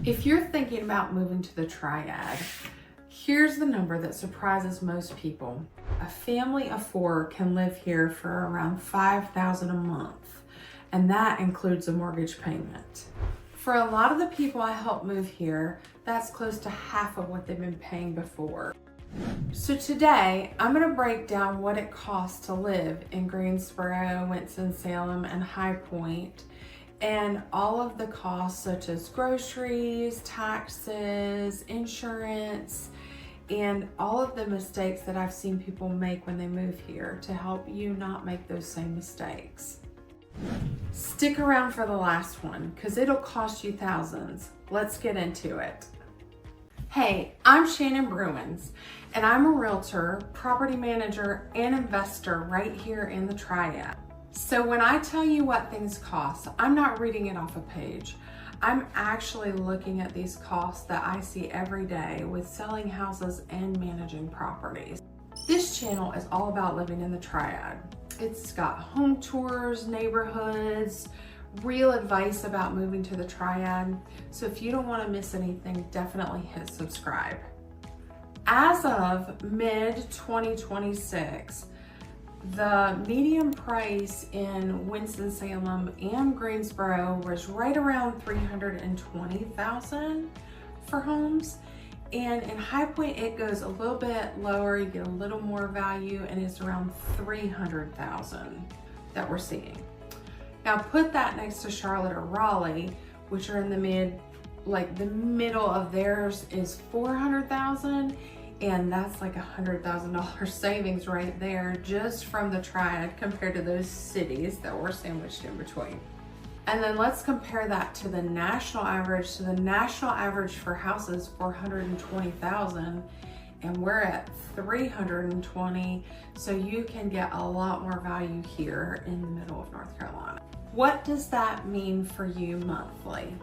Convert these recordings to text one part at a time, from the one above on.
If you're thinking about moving to the Triad, here's the number that surprises most people. A family of 4 can live here for around $5,000 a month, and that includes a mortgage payment. For a lot of the people I help move here, that's close to half of what they've been paying before. So today, I'm gonna break down what it costs to live in Greensboro, Winston-Salem, and High Point, and all of the costs such as groceries, taxes, insurance, and all of the mistakes that I've seen people make when they move here to help you not make those same mistakes. Stick around for the last one because it'll cost you thousands. Let's get into it. Hey, I'm Shannon Bruins, and I'm a realtor, property manager, and investor right here in the Triad. So when I tell you what things cost, I'm not reading it off a page. I'm actually looking at these costs that I see every day with selling houses and managing properties. This channel is all about living in the Triad. It's got home tours, neighborhoods, real advice about moving to the Triad. So if you don't want to miss anything, definitely hit subscribe. As of mid-2026, the median price in Winston-Salem and Greensboro was right around $320,000 for homes. And in High Point, it goes a little bit lower, you get a little more value, and it's around $300,000 that we're seeing. Now put that next to Charlotte or Raleigh, which are in the middle of theirs is $400,000, and that's like $100,000 savings right there just from the Triad compared to those cities that we're sandwiched in between. And then let's compare that to the national average. So the national average for houses, $420,000, and we're at $320,000. So you can get a lot more value here in the middle of North Carolina. What does that mean for you monthly?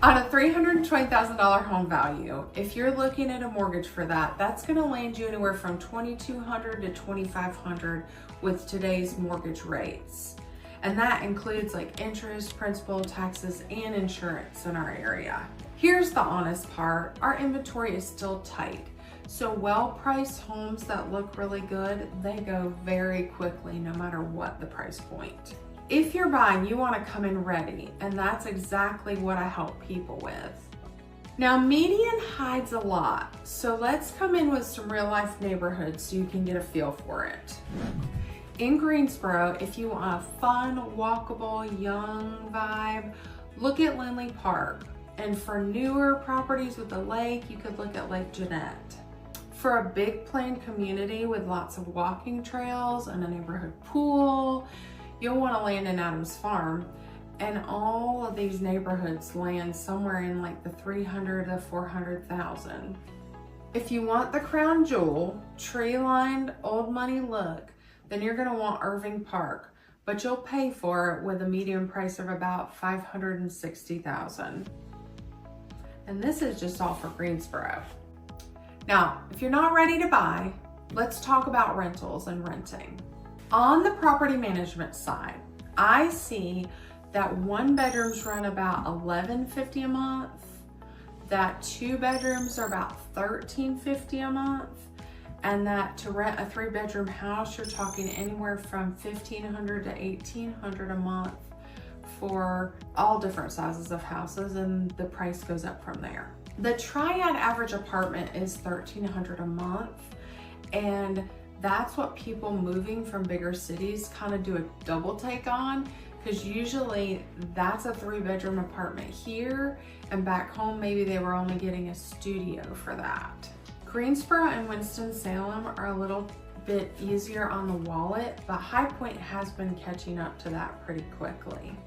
On a $320,000 home value, if you're looking at a mortgage for that, that's gonna land you anywhere from $2,200 to $2,500 with today's mortgage rates. And that includes like interest, principal, taxes, and insurance in our area. Here's the honest part, our inventory is still tight. So well-priced homes that look really good, they go very quickly no matter what the price point. If you're buying, you want to come in ready, and that's exactly what I help people with. Now, median hides a lot, so let's come in with some real life neighborhoods so you can get a feel for it. In Greensboro, if you want a fun, walkable, young vibe, look at Lindley Park. And for newer properties with a lake, you could look at Lake Jeanette. For a big planned community with lots of walking trails and a neighborhood pool, you'll want to land in Adams Farm, and all of these neighborhoods land somewhere in like the $300,000 to $400,000. If you want the crown jewel, tree-lined, old money look, then you're going to want Irving Park, but you'll pay for it with a median price of about $560,000. And this is just all for Greensboro. Now, if you're not ready to buy, let's talk about rentals and renting. On the property management side, I see that 1 bedrooms run about $11.50 a month, that 2 bedrooms are about $13.50 a month, and that to rent a 3-bedroom house, you're talking anywhere from $1,500 to $1,800 a month for all different sizes of houses, and the price goes up from there. The Triad average apartment is $1,300 a month, and that's what people moving from bigger cities kind of do a double take on, because usually that's a 3-bedroom apartment here, and back home maybe they were only getting a studio for that. Greensboro and Winston-Salem are a little bit easier on the wallet, but High Point has been catching up to that pretty quickly.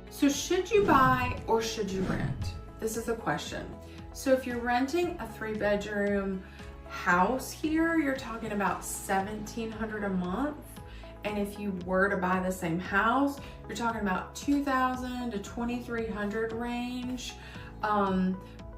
So should you buy or should you rent? This is a question. So if you're renting a 3-bedroom house here, you're talking about $1,700 a month. And if you were to buy the same house, you're talking about $2,000 to $2,300 range.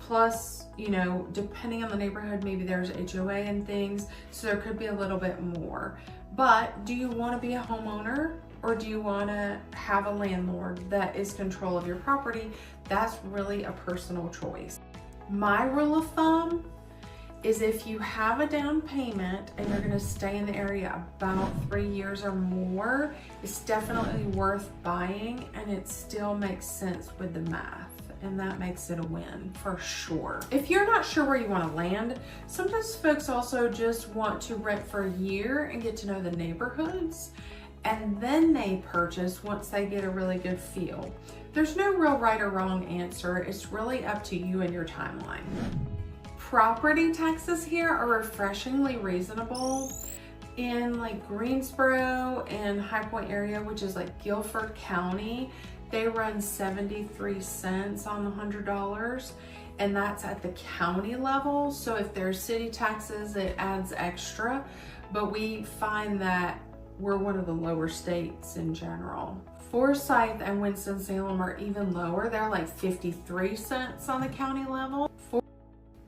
Plus, you know, depending on the neighborhood, maybe there's HOA and things, so there could be a little bit more. But do you want to be a homeowner, or do you want to have a landlord that is control of your property That's really a personal choice. My rule of thumb is if you have a down payment and you're gonna stay in the area about 3 years or more, it's definitely worth buying, and it still makes sense with the math, and that makes it a win for sure. If you're not sure where you wanna land, sometimes folks also just want to rent for a year and get to know the neighborhoods, and then they purchase once they get a really good feel. There's no real right or wrong answer. It's really up to you and your timeline. Property taxes here are refreshingly reasonable. In like Greensboro and High Point area, which is like Guilford County, they run 73 cents on the $100, and that's at the county level. So if there's city taxes, it adds extra, but we find that we're one of the lower states in general. Forsyth and Winston-Salem are even lower. They're like 53 cents on the county level.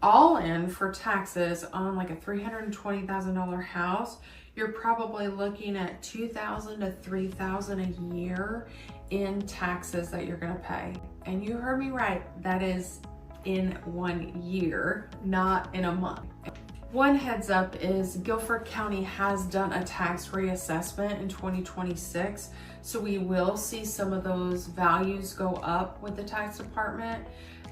All in for taxes on like a $320,000 house, you're probably looking at $2,000 to $3,000 a year in taxes that you're gonna pay. And you heard me right, that is in 1 year, not in a month. One heads up is Guilford County has done a tax reassessment in 2026, so we will see some of those values go up with the tax department.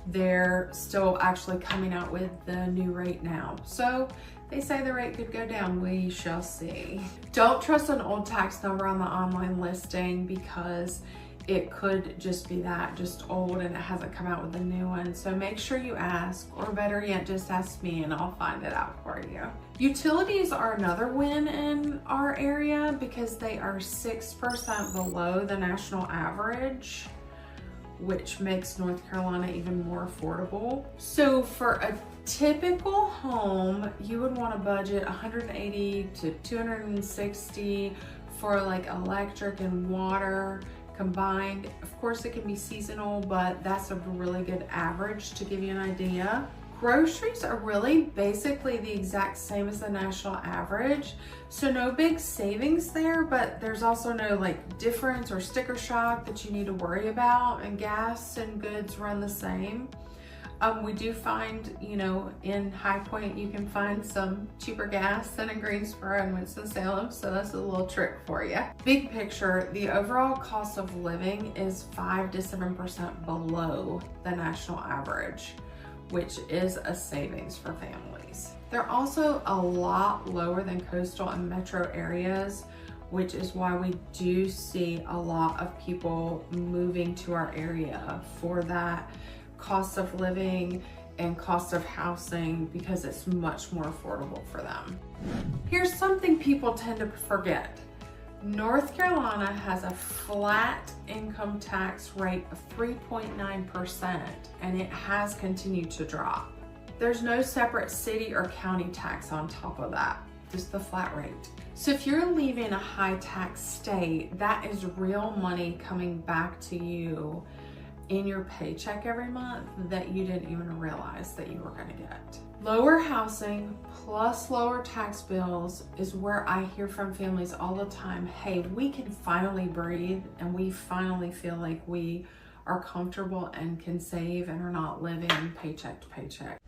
They're still actually coming out with the new rate now. So they say the rate could go down. We shall see. Don't trust an old tax number on the online listing because it could just be that, just old, and it hasn't come out with a new one. So make sure you ask, or better yet, just ask me and I'll find it out for you. Utilities are another win in our area because they are 6% below the national average, which makes North Carolina even more affordable. So for a typical home, you would want to budget $180 to $260 for like electric and water combined. Of course, it can be seasonal, but that's a really good average to give you an idea. Groceries are really basically the exact same as the national average. So no big savings there, but there's also no like difference or sticker shock that you need to worry about, and gas and goods run the same. We do find, you know, in High Point, you can find some cheaper gas than in Greensboro and Winston-Salem, so that's a little trick for you. Big picture, the overall cost of living is 5 to 7% below the national average, which is a savings for families. They're also a lot lower than coastal and metro areas, which is why we do see a lot of people moving to our area for that cost of living and cost of housing, because it's much more affordable for them. Here's something people tend to forget. North Carolina has a flat income tax rate of 3.9%, and it has continued to drop. There's no separate city or county tax on top of that, just the flat rate. So if you're leaving a high tax state, that is real money coming back to you in your paycheck every month that you didn't even realize that you were gonna get. Lower housing plus lower tax bills is where I hear from families all the time, hey, we can finally breathe and we finally feel like we are comfortable and can save and are not living paycheck to paycheck.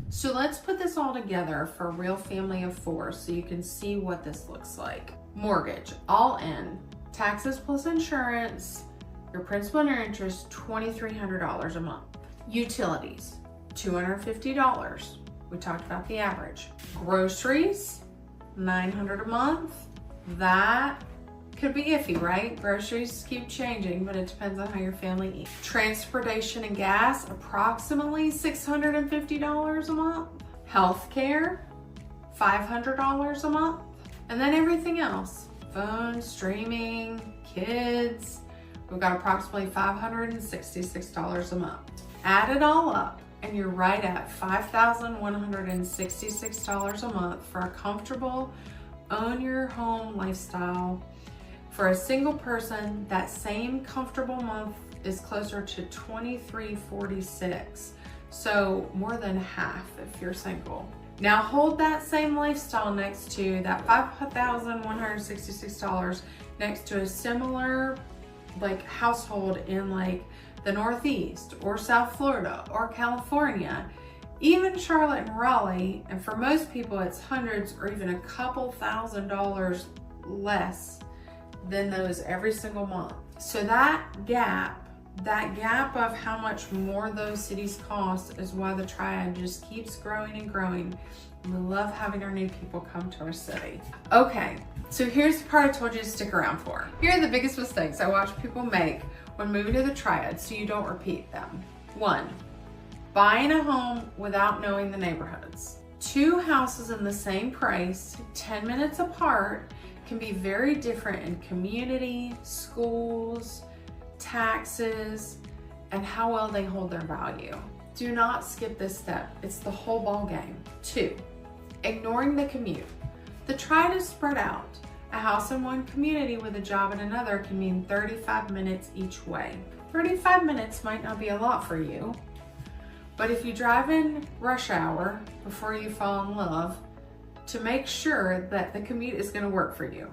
So let's put this all together for a real family of 4 so you can see what this looks like. Mortgage, all in, taxes plus insurance, your principal and your interest, $2,300 a month. Utilities, $250. We talked about the average. Groceries, $900 a month. That could be iffy, right? Groceries keep changing, but it depends on how your family eats. Transportation and gas, approximately $650 a month. Healthcare, $500 a month. And then everything else, phone, streaming, kids, we've got approximately $566 a month. Add it all up, and you're right at $5,166 a month for a comfortable, own your home lifestyle. For a single person, that same comfortable month is closer to $2,346. So more than half if you're single. Now hold that same lifestyle next to that $5,166 next to a similar like household in like the Northeast or South Florida or California, even Charlotte and Raleigh, and for most people it's hundreds or even a couple $1,000s less than those every single month. So that gap of how much more those cities cost is why the Triad just keeps growing and growing. We love having our new people come to our city. Okay, so here's the part I told you to stick around for. Here are the biggest mistakes I watch people make when moving to the Triad so you don't repeat them. 1, buying a home without knowing the neighborhoods. 2 houses in the same price, 10 minutes apart, can be very different in community, schools, taxes, and how well they hold their value. Do not skip this step. It's the whole ball game. 2, ignoring the commute. The Triad is spread out. A house in one community with a job in another can mean 35 minutes each way. 35 minutes might not be a lot for you, but if you drive in rush hour before you fall in love, to make sure that the commute is going to work for you,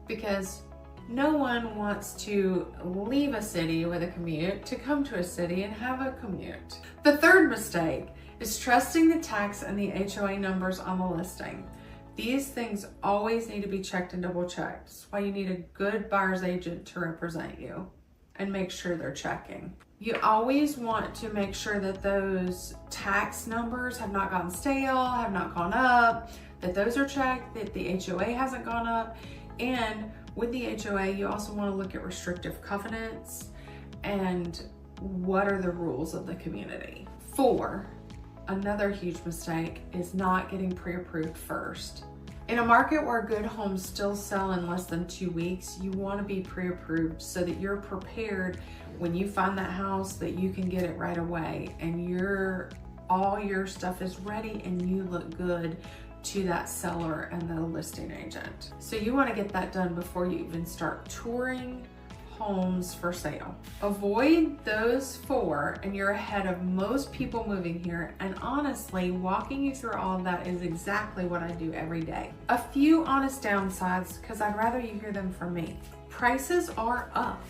because no one wants to leave a city with a commute to come to a city and have a commute. The third mistake is trusting the tax and the HOA numbers on the listing. These things always need to be checked and double checked. That's why you need a good buyer's agent to represent you and make sure they're checking. You always want to make sure that those tax numbers have not gone stale, have not gone up, that those are checked, that the HOA hasn't gone up. And with the HOA, you also want to look at restrictive covenants and what are the rules of the community. 4, another huge mistake is not getting pre-approved first. In a market where good homes still sell in less than 2 weeks, you want to be pre-approved so that you're prepared when you find that house that you can get it right away and all your stuff is ready and you look good to that seller and the listing agent. So you want to get that done before you even start touring homes for sale. Avoid those 4 and you're ahead of most people moving here, and honestly, walking you through all of that is exactly what I do every day. A few honest downsides, because I'd rather you hear them from me. Prices are up.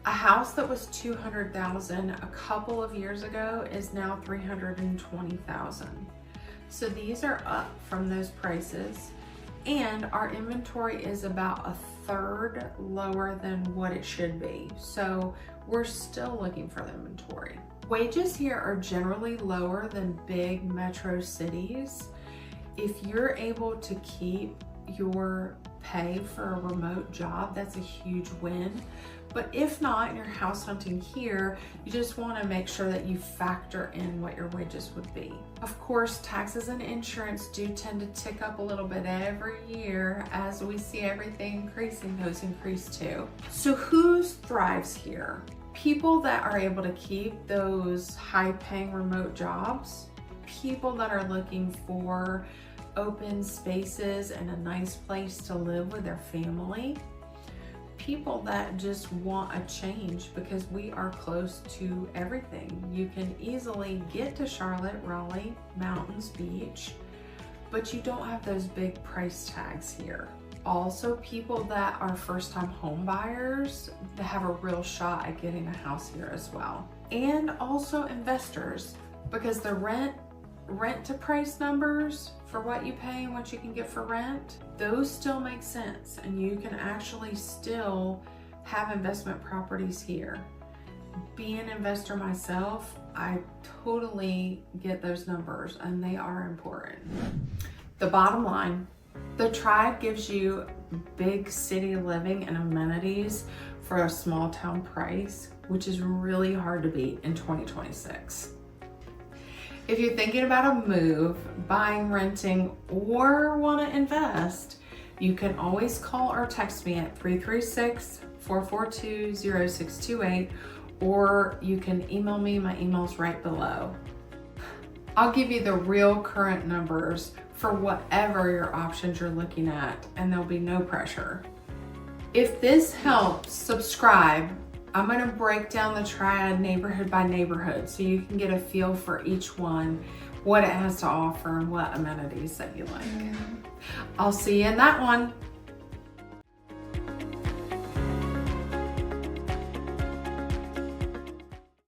A house that was $200,000 a couple of years ago is now $320,000. So these are up from those prices, and our inventory is about 1/3 lower than what it should be. So we're still looking for the inventory. Wages here are generally lower than big metro cities. If you're able to keep your pay for a remote job, that's a huge win. But if not, and you're house hunting here, you just want to make sure that you factor in what your wages would be. Of course, taxes and insurance do tend to tick up a little bit every year. As we see everything increasing, those increase too. So who thrives here? People that are able to keep those high-paying remote jobs, people that are looking for open spaces and a nice place to live with their family, people that just want a change because we are close to everything. You can easily get to Charlotte, Raleigh, Mountains Beach, but you don't have those big price tags here. Also, people that are first-time home buyers that have a real shot at getting a house here as well. And also investors, because the rent to price numbers for what you pay and what you can get for rent, those still make sense, and you can actually still have investment properties here. Being an investor myself, I totally get those numbers, and they are important. The bottom line, the Triad gives you big city living and amenities for a small town price, which is really hard to beat in 2026. If you're thinking about a move, buying, renting, or want to invest, you can always call or text me at 336-442-0628, or you can email me. My email's right below. I'll give you the real current numbers for whatever your options you're looking at, and there'll be no pressure. If this helps, subscribe. I'm gonna break down the Triad neighborhood by neighborhood so you can get a feel for each one, what it has to offer and what amenities that you like. I'll see you in that one.